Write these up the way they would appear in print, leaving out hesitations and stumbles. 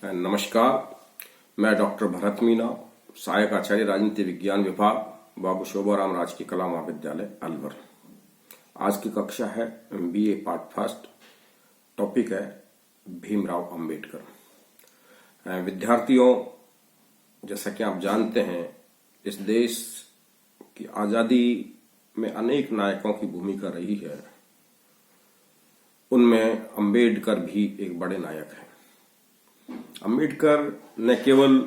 नमस्कार, मैं डॉक्टर भरत मीना, सहायक आचार्य राजनीति विज्ञान विभाग, बाबू शोभाराम राजकीय कला महाविद्यालय अलवर। आज की कक्षा है BA पार्ट फर्स्ट। टॉपिक है भीमराव अंबेडकर। विद्यार्थियों, जैसा कि आप जानते हैं, इस देश की आजादी में अनेक नायकों की भूमिका रही है। उनमें अंबेडकर भी एक बड़े नायक हैं। अंबेडकर न केवल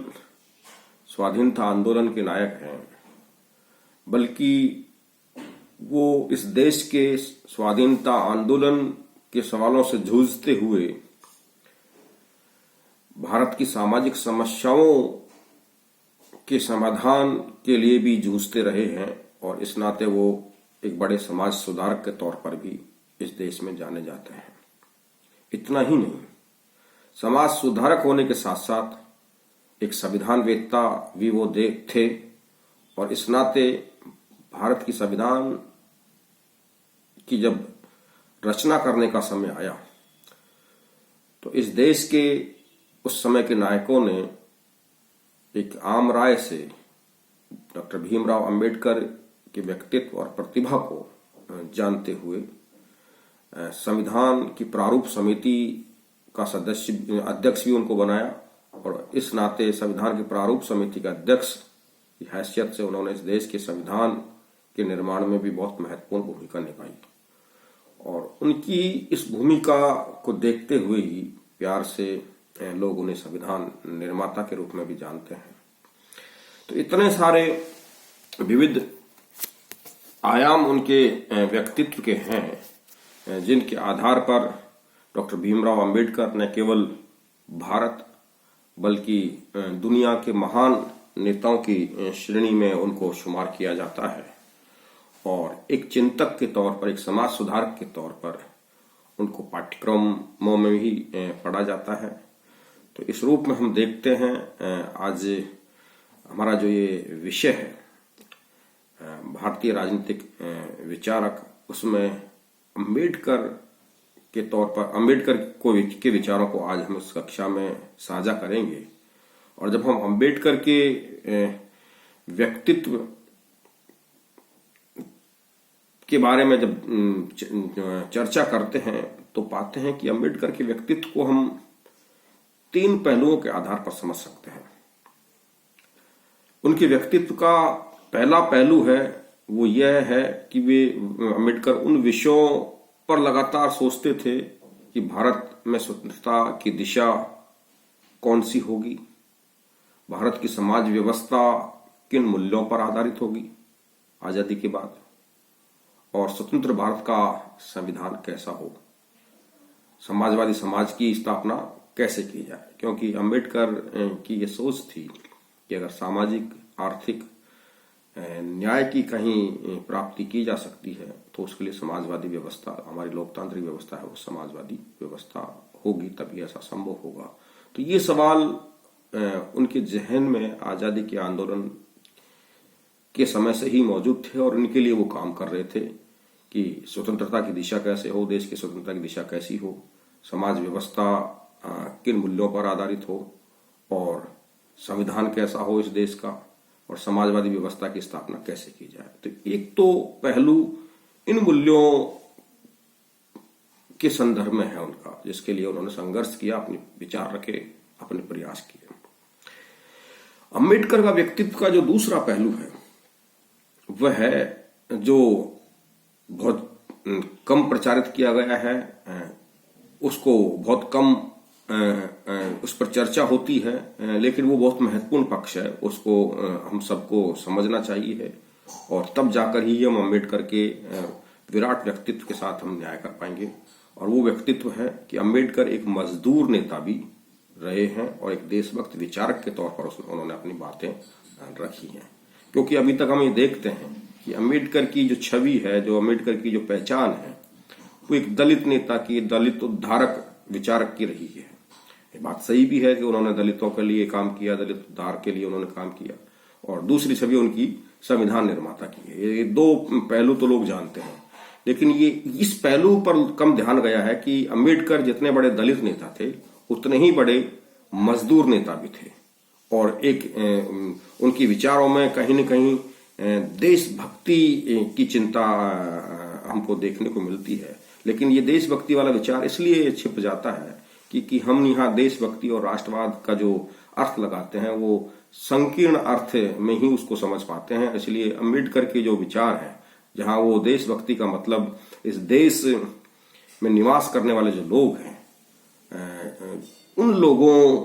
स्वाधीनता आंदोलन के नायक हैं, बल्कि वो इस देश के स्वाधीनता आंदोलन के सवालों से जूझते हुए भारत की सामाजिक समस्याओं के समाधान के लिए भी जूझते रहे हैं और इस नाते वो एक बड़े समाज सुधारक के तौर पर भी इस देश में जाने जाते हैं। इतना ही नहीं, समाज सुधारक होने के साथ साथ एक संविधान वेत्ता भी वो थे और इस नाते भारत की संविधान की जब रचना करने का समय आया तो इस देश के उस समय के नायकों ने एक आम राय से डॉक्टर भीमराव अंबेडकर के व्यक्तित्व और प्रतिभा को जानते हुए संविधान की प्रारूप समिति का अध्यक्ष भी उनको बनाया और इस नाते संविधान की प्रारूप समिति का अध्यक्ष की हैसियत से उन्होंने इस देश के संविधान के निर्माण में भी बहुत महत्वपूर्ण भूमिका निभाई और उनकी इस भूमिका को देखते हुए ही प्यार से लोग उन्हें संविधान निर्माता के रूप में भी जानते हैं। तो इतने सारे विविध आयाम उनके व्यक्तित्व के हैं जिनके आधार पर डॉक्टर भीमराव अंबेडकर न केवल भारत बल्कि दुनिया के महान नेताओं की श्रेणी में उनको शुमार किया जाता है और एक चिंतक के तौर पर, एक समाज सुधारक के तौर पर उनको पाठ्यक्रमों में भी पढ़ा जाता है। तो इस रूप में हम देखते हैं आज हमारा जो ये विषय है भारतीय राजनीतिक विचारक, उसमें अंबेडकर के तौर पर अंबेडकर के विचारों को आज हम इस कक्षा में साझा करेंगे। और जब हम अंबेडकर के व्यक्तित्व के बारे में जब चर्चा करते हैं तो पाते हैं कि अंबेडकर के व्यक्तित्व को हम 3 पहलुओं के आधार पर समझ सकते हैं। उनके व्यक्तित्व का पहला पहलू है वो यह है कि वे अंबेडकर उन विषयों पर लगातार सोचते थे कि भारत में स्वतंत्रता की दिशा कौन सी होगी, भारत की समाज व्यवस्था किन मूल्यों पर आधारित होगी आजादी के बाद, और स्वतंत्र भारत का संविधान कैसा हो, समाजवादी समाज की स्थापना कैसे की जाए। क्योंकि अंबेडकर की ये सोच थी कि अगर सामाजिक आर्थिक न्याय की कहीं प्राप्ति की जा सकती है तो उसके लिए समाजवादी व्यवस्था, हमारी लोकतांत्रिक व्यवस्था है वो समाजवादी व्यवस्था होगी, तभी ऐसा संभव होगा। तो ये सवाल उनके जहन में आजादी के आंदोलन के समय से ही मौजूद थे और इनके लिए वो काम कर रहे थे कि स्वतंत्रता की दिशा कैसे हो, देश की स्वतंत्रता की दिशा कैसी हो, समाज व्यवस्था किन मूल्यों पर आधारित हो और संविधान कैसा हो इस देश का और समाजवादी व्यवस्था की स्थापना कैसे की जाए। तो एक तो पहलू इन मूल्यों के संदर्भ में है उनका, जिसके लिए उन्होंने संघर्ष किया, अपने विचार रखे, अपने प्रयास किए। अंबेडकर का व्यक्तित्व का जो दूसरा पहलू है वह है जो बहुत कम प्रचारित किया गया है, उसको बहुत कम उस पर चर्चा होती है, लेकिन वो बहुत महत्वपूर्ण पक्ष है, उसको हम सबको समझना चाहिए और तब जाकर ही हम अंबेडकर के विराट व्यक्तित्व के साथ हम न्याय कर पाएंगे। और वो व्यक्तित्व है कि अंबेडकर एक मजदूर नेता भी रहे हैं और एक देशभक्त विचारक के तौर पर उन्होंने अपनी बातें रखी हैं। क्योंकि अभी तक हम ये देखते हैं कि अंबेडकर की जो छवि है, जो अंबेडकर की जो पहचान है, वो एक दलित नेता की, दलित उद्धारक विचारक की रही है। ये बात सही भी है कि उन्होंने दलितों के लिए काम किया, दलित उद्धार के लिए उन्होंने काम किया, और दूसरी छवि उनकी संविधान निर्माता की है। ये 2 पहलू तो लोग जानते हैं, लेकिन ये इस पहलू पर कम ध्यान गया है कि अंबेडकर जितने बड़े दलित नेता थे उतने ही बड़े मजदूर नेता भी थे और एक उनकी विचारों में कहीं न कहीं देशभक्ति की चिंता हमको देखने को मिलती है। लेकिन ये देशभक्ति वाला विचार इसलिए छिप जाता है कि हम यहाँ देशभक्ति और राष्ट्रवाद का जो अर्थ लगाते हैं वो संकीर्ण अर्थ में ही उसको समझ पाते हैं। इसलिए अम्बेडकर के जो विचार है, जहाँ वो देशभक्ति का मतलब इस देश में निवास करने वाले जो लोग हैं, उन लोगों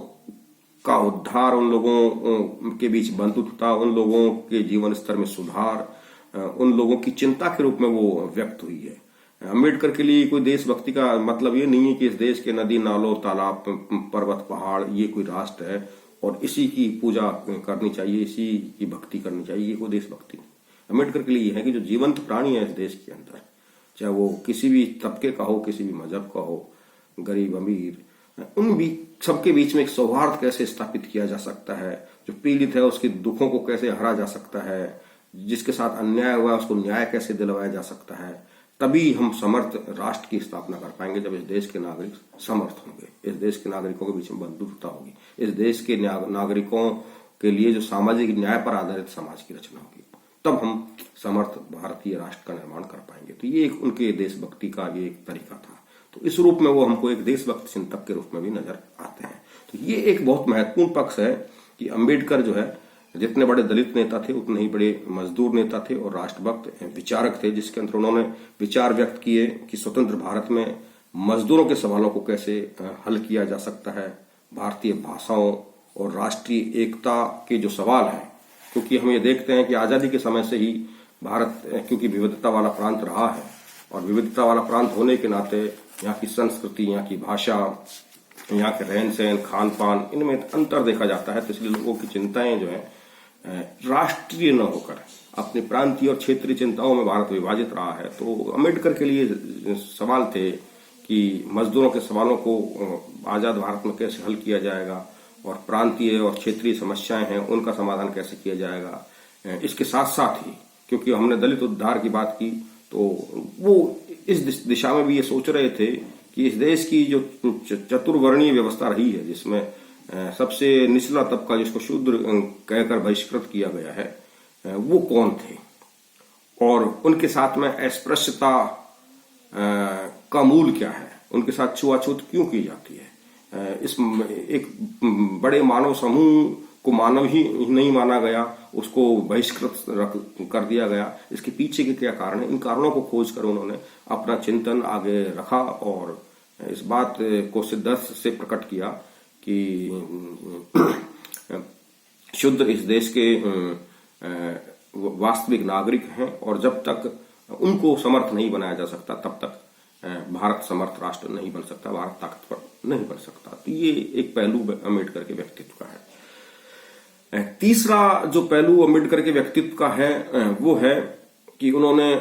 का उद्धार, उन लोगों के बीच बंधुत्वता, उन लोगों के जीवन स्तर में सुधार, उन लोगों की चिंता के रूप में वो व्यक्त हुई है। अम्बेडकर के लिए कोई देशभक्ति का मतलब ये नहीं है कि इस देश के नदी नालों, तालाब, पर्वत, पहाड़ ये कोई राष्ट्र है और इसी की पूजा करनी चाहिए, इसी की भक्ति करनी चाहिए, ये कोई देशभक्ति नहीं। अम्बेडकर के लिए ये है कि जो जीवंत प्राणी है इस देश के अंदर, चाहे वो किसी भी तबके का हो, किसी भी मजहब का हो, गरीब अमीर, उन भी सबके बीच में एक सौहार्द कैसे स्थापित किया जा सकता है, जो पीड़ित है उसके दुखों को कैसे हरा जा सकता है, जिसके साथ अन्याय हुआ है उसको न्याय कैसे दिलवाया जा सकता है, तभी हम समर्थ राष्ट्र की स्थापना कर पाएंगे जब इस देश के नागरिक समर्थ होंगे, इस देश के नागरिकों के बीच में बंधुत्वता होगी, इस देश के नागरिकों के लिए जो सामाजिक न्याय पर आधारित समाज की रचना होगी, तब हम समर्थ भारतीय राष्ट्र का निर्माण कर पाएंगे। तो ये एक उनके देशभक्ति का ये एक तरीका था। तो इस रूप में वो हमको एक देशभक्त चिंतक के रूप में भी नजर आते हैं। तो ये एक बहुत महत्वपूर्ण पक्ष है कि अम्बेडकर जो है जितने बड़े दलित नेता थे उतने ही बड़े मजदूर नेता थे और राष्ट्रभक्त विचारक थे, जिसके अंदर उन्होंने विचार व्यक्त किए कि स्वतंत्र भारत में मजदूरों के सवालों को कैसे हल किया जा सकता है, भारतीय भाषाओं और राष्ट्रीय एकता के जो सवाल है, क्योंकि हम ये देखते हैं कि आजादी के समय से ही भारत क्योंकि विविधता वाला प्रांत रहा है और विविधता वाला प्रांत होने के नाते यहाँ की संस्कृति, यहाँ की भाषा, यहाँ के रहन सहन, खान पान, इनमें अंतर देखा जाता है। तो इसलिए लोगों की चिंताएं जो है राष्ट्रीय न होकर अपनी प्रांतीय और क्षेत्रीय चिंताओं में भारत विभाजित रहा है। तो अम्बेडकर के लिए सवाल थे कि मजदूरों के सवालों को आजाद भारत में कैसे हल किया जाएगा और प्रांतीय और क्षेत्रीय समस्याएं हैं उनका समाधान कैसे किया जाएगा। इसके साथ साथ ही क्योंकि हमने दलित उद्धार की बात की, तो वो इस दिशा में भी ये सोच रहे थे कि इस देश की जो चतुर्वर्णीय व्यवस्था रही है, जिसमें सबसे निचला तबका जिसको शूद्र कहकर बहिष्कृत किया गया है, वो कौन थे और उनके साथ में अस्पृश्यता का मूल क्या है, उनके साथ छुआछूत क्यों की जाती है। इस एक बड़े मानव समूह को मानव ही नहीं माना गया, उसको बहिष्कृत कर दिया गया। इसके पीछे के क्या कारण है, इन कारणों को खोज कर उन्होंने अपना चिंतन आगे रखा और इस बात को सिद्धांत से प्रकट किया कि शूद्र इस देश के वास्तविक नागरिक हैं और जब तक उनको समर्थ नहीं बनाया जा सकता तब तक भारत समर्थ राष्ट्र नहीं बन सकता, भारत ताकतवर नहीं बन सकता। तो ये एक पहलू अम्बेडकर के व्यक्तित्व का है। तीसरा जो पहलू अम्बेडकर के व्यक्तित्व का है वो है कि उन्होंने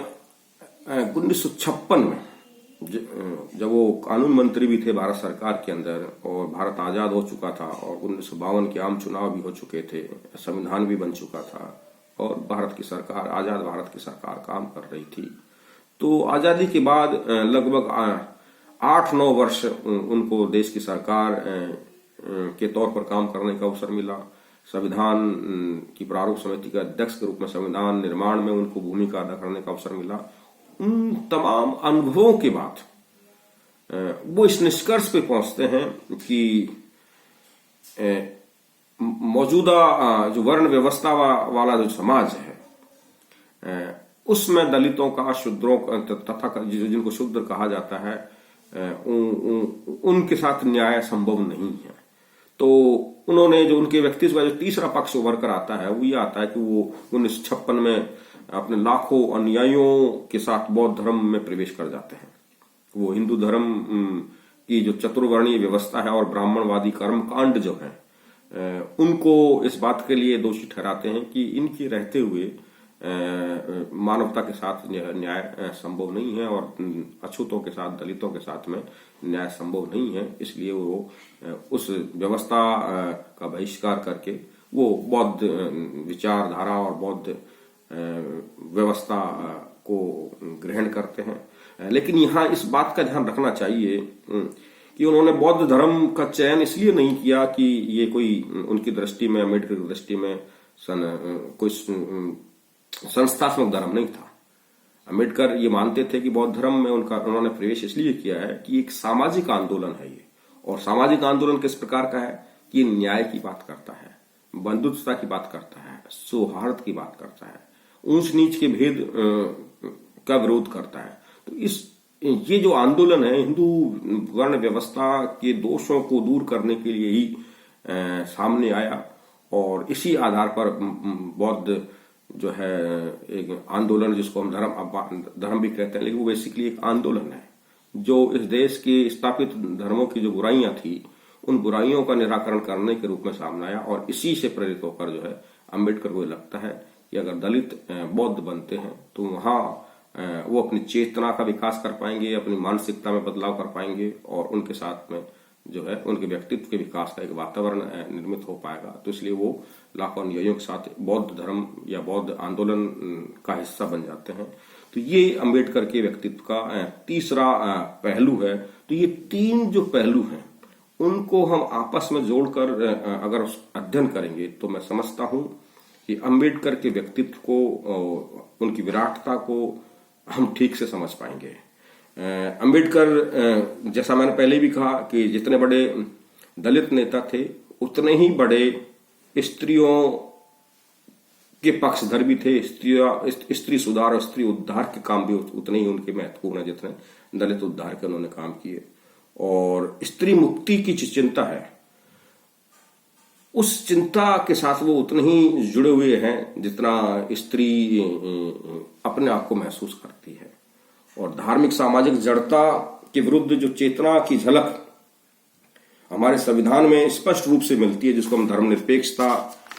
1956 में जब वो कानून मंत्री भी थे भारत सरकार के अंदर और भारत आजाद हो चुका था और 1952 के आम चुनाव भी हो चुके थे, संविधान भी बन चुका था और भारत की सरकार, आजाद भारत की सरकार काम कर रही थी। तो आजादी के बाद लगभग 8-9 वर्ष उनको देश की सरकार के तौर पर काम करने का अवसर मिला। संविधान की प्रारूप समिति के अध्यक्ष के रूप में संविधान निर्माण में उनको भूमिका अदा करने का अवसर मिला। उन तमाम अनुभवों के बाद वो इस निष्कर्ष पे पहुंचते हैं कि मौजूदा जो वर्ण व्यवस्था वाला जो समाज है उसमें दलितों का, शूद्रों का तथा जिनको शूद्र कहा जाता है उनके साथ न्याय संभव नहीं है। तो उन्होंने जो उनके व्यक्तित्व का जो तीसरा पक्ष उभर कर आता है वो ये आता है कि वो 1956 में अपने लाखों अनुयायियों के साथ बौद्ध धर्म में प्रवेश कर जाते हैं। वो हिंदू धर्म की जो चतुर्वर्णीय व्यवस्था है और ब्राह्मणवादी कर्म कांड जो है उनको इस बात के लिए दोषी ठहराते हैं कि इनके रहते हुए मानवता के साथ न्याय संभव नहीं है और अछूतों के साथ, दलितों के साथ में न्याय संभव नहीं है। इसलिए वो उस व्यवस्था का बहिष्कार करके वो बौद्ध विचारधारा और बौद्ध व्यवस्था को ग्रहण करते हैं। लेकिन यहाँ इस बात का ध्यान रखना चाहिए कि उन्होंने बौद्ध धर्म का चयन इसलिए नहीं किया कि ये कोई उनकी दृष्टि में, अम्बेडकर की दृष्टि में कोई संस्थात्मक धर्म नहीं था। अम्बेडकर ये मानते थे कि बौद्ध धर्म में उन्होंने प्रवेश इसलिए किया है कि एक सामाजिक आंदोलन है ये, और सामाजिक आंदोलन किस प्रकार का है कि न्याय की बात करता है, बंधुत्वता की बात करता है, सौहार्द की बात करता है, ऊंच नीच के भेद का विरोध करता है। तो ये जो आंदोलन है हिंदू वर्ण व्यवस्था के दोषों को दूर करने के लिए ही सामने आया, और इसी आधार पर बौद्ध जो है एक आंदोलन, जिसको हम धर्म भी कहते हैं, लेकिन वो बेसिकली एक आंदोलन है जो इस देश के स्थापित धर्मों की जो बुराइयां थी उन बुराइयों का निराकरण करने के रूप में सामने आया। और इसी से प्रेरित होकर जो है अम्बेडकर को लगता है कि अगर दलित बौद्ध बनते हैं तो वहां वो अपनी चेतना का विकास कर पाएंगे, अपनी मानसिकता में बदलाव कर पाएंगे, और उनके साथ में जो है उनके व्यक्तित्व के विकास का एक वातावरण निर्मित हो पाएगा। तो इसलिए वो लाखों अनुयायियों के साथ बौद्ध धर्म या बौद्ध आंदोलन का हिस्सा बन जाते हैं। तो ये अम्बेडकर के व्यक्तित्व का तीसरा पहलू है। तो ये तीन जो पहलू हैं उनको हम आपस में जोड़कर अगर अध्ययन करेंगे तो मैं समझता हूं कि अम्बेडकर के व्यक्तित्व को, उनकी विराटता को हम ठीक से समझ पाएंगे। अम्बेडकर, जैसा मैंने पहले भी कहा कि जितने बड़े दलित नेता थे उतने ही बड़े स्त्रियों के पक्षधर भी थे। स्त्री सुधार और स्त्री उद्धार के काम भी उतने ही उनके महत्वपूर्ण है जितने दलित उद्धार के उन्होंने काम किए। और स्त्री मुक्ति की जो चिंता है उस चिंता के साथ वो उतने ही जुड़े हुए हैं जितना स्त्री अपने आप को महसूस करती है। और धार्मिक सामाजिक जड़ता के विरुद्ध जो चेतना की झलक हमारे संविधान में स्पष्ट रूप से मिलती है, जिसको हम धर्मनिरपेक्षता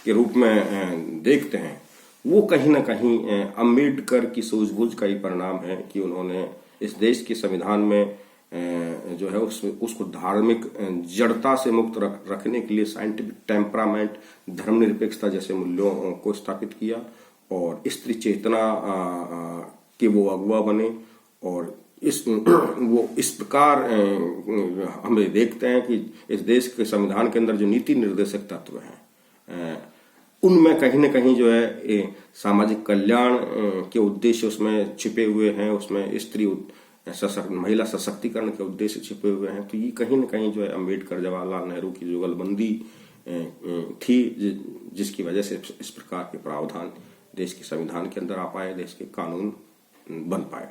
के रूप में देखते हैं, वो कहीं ना कहीं अम्बेडकर की सूझबूझ का ही परिणाम है कि उन्होंने इस देश के संविधान में जो है उसको धार्मिक जड़ता से मुक्त रखने के लिए साइंटिफिक टेम्परामेंट, धर्मनिरपेक्षता जैसे मूल्यों को स्थापित किया, और स्त्री चेतना के वो अगुवा बने। और वो इस प्रकार हम देखते हैं कि इस देश के संविधान के अंदर जो नीति निर्देशक तत्व हैं उनमें कहीं ना कहीं जो है सामाजिक कल्याण के उद्देश्य उसमें छिपे हुए हैं, उसमें स्त्री महिला सशक्तिकरण के उद्देश्य छिपे हुए हैं। तो ये कहीं ना कहीं जो है अम्बेडकर जवाहरलाल नेहरू की जुगलबंदी थी, जिसकी वजह से इस प्रकार के प्रावधान देश के संविधान के अंदर आ पाए, देश के कानून बन पाए।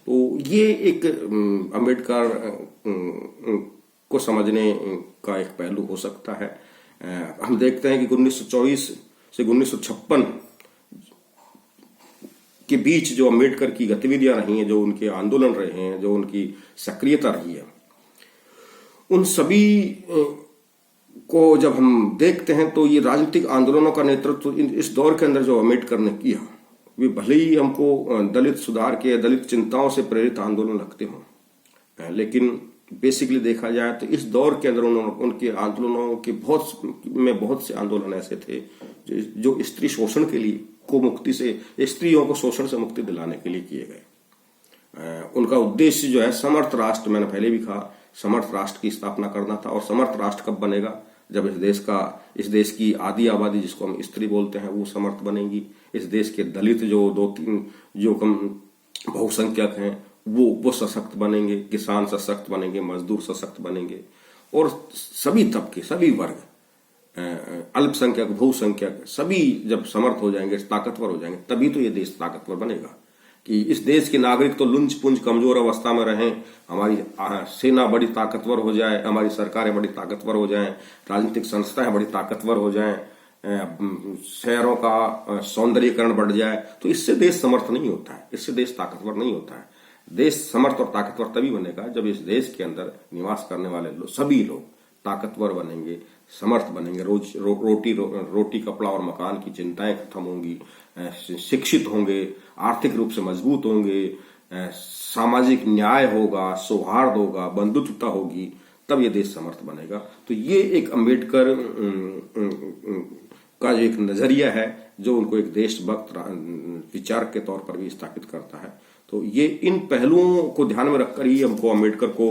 तो ये एक अम्बेडकर को समझने का एक पहलू हो सकता है। हम देखते हैं कि 1924 से 1956 के बीच जो अम्बेडकर की गतिविधियां रही हैं, जो उनके आंदोलन रहे हैं, जो उनकी सक्रियता रही है, उन सभी को जब हम देखते हैं तो ये राजनीतिक आंदोलनों का नेतृत्व इस दौर के अंदर जो अम्बेडकर ने किया, वे भले ही हमको दलित सुधार के, दलित चिंताओं से प्रेरित आंदोलन लगते हों, लेकिन बेसिकली देखा जाए तो इस दौर के अंदर उनके आंदोलनों के बहुत से आंदोलन ऐसे थे जो स्त्री शोषण के लिए को मुक्ति से, स्त्रियों को शोषण से मुक्ति दिलाने के लिए किए गए। उनका उद्देश्य जो है समर्थ राष्ट्र, मैंने पहले भी कहा, समर्थ राष्ट्र की स्थापना करना था। और समर्थ राष्ट्र कब बनेगा? जब इस देश की आधी आबादी, जिसको हम स्त्री बोलते हैं, वो समर्थ बनेगी। इस देश के दलित जो कम बहुसंख्यक हैं वो सशक्त बनेंगे, किसान सशक्त बनेंगे, मजदूर सशक्त बनेंगे, और सभी तबके, सभी वर्ग, अल्पसंख्यक, बहुसंख्यक, सभी जब समर्थ हो जाएंगे, ताकतवर हो जाएंगे, तभी तो ये देश ताकतवर बनेगा। कि इस देश के नागरिक तो लुंज पुंज कमजोर अवस्था में रहें, हमारी सेना बड़ी ताकतवर हो जाए, हमारी सरकारें बड़ी ताकतवर हो जाएं, राजनीतिक संस्थाएं बड़ी ताकतवर हो जाएं, शहरों का सौंदर्यीकरण बढ़ जाए, तो इससे देश समर्थ नहीं होता है, इससे देश ताकतवर नहीं होता है। देश समर्थ और ताकतवर तभी बनेगा जब इस देश के अंदर निवास करने वाले सभी लोग ताकतवर बनेंगे, समर्थ बनेंगे, रोटी कपड़ा और मकान की चिंताएं खत्म होंगी, शिक्षित होंगे, आर्थिक रूप से मजबूत होंगे, सामाजिक न्याय होगा, सौहार्द होगा, बंधुत्वता होगी, तब ये देश समर्थ बनेगा। तो ये एक अम्बेडकर का जो एक नजरिया है जो उनको एक देशभक्त विचार के तौर पर भी स्थापित करता है। तो ये इन पहलुओं को ध्यान में रखकर ही हमको अम्बेडकर को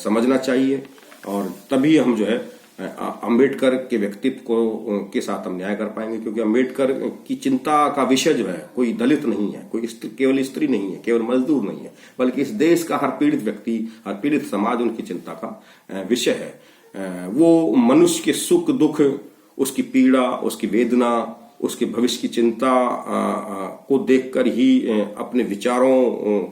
समझना चाहिए और तभी हम जो है अम्बेडकर के व्यक्तित्व को के साथ हम न्याय कर पाएंगे। क्योंकि अम्बेडकर की चिंता का विषय जो है कोई दलित नहीं है, कोई केवल स्त्री नहीं है, केवल मजदूर नहीं है, बल्कि इस देश का हर पीड़ित व्यक्ति, हर पीड़ित समाज उनकी चिंता का विषय है। वो मनुष्य के सुख दुख, उसकी पीड़ा, उसकी वेदना, उसके भविष्य की चिंता को देखकर ही अपने विचारों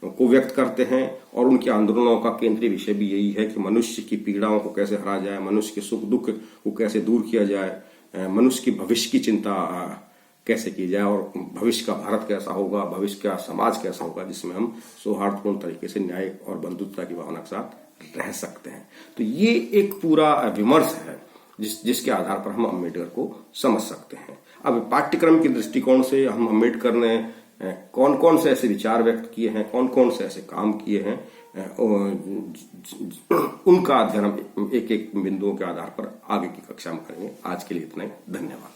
को व्यक्त करते हैं और उनके आंदोलनों का केंद्रीय विषय भी यही है कि मनुष्य की पीड़ाओं को कैसे हरा जाए, मनुष्य के सुख दुख को कैसे दूर किया जाए, मनुष्य की भविष्य की चिंता कैसे की जाए और भविष्य का भारत कैसा होगा, भविष्य का समाज कैसा होगा जिसमें हम सौहार्दपूर्ण तरीके से न्याय और बंधुत्वता की भावना के साथ रह सकते हैं। तो ये एक पूरा विमर्श है जिसके आधार पर हम अम्बेडकर को समझ सकते हैं। अब पाठ्यक्रम के दृष्टिकोण से हम अम्बेडकर ने कौन कौन से ऐसे विचार व्यक्त किए हैं, कौन कौन से ऐसे काम किए हैं, उनका अध्ययन हम एक एक बिंदुओं के आधार पर आगे की कक्षा में करेंगे। आज के लिए इतना ही, धन्यवाद।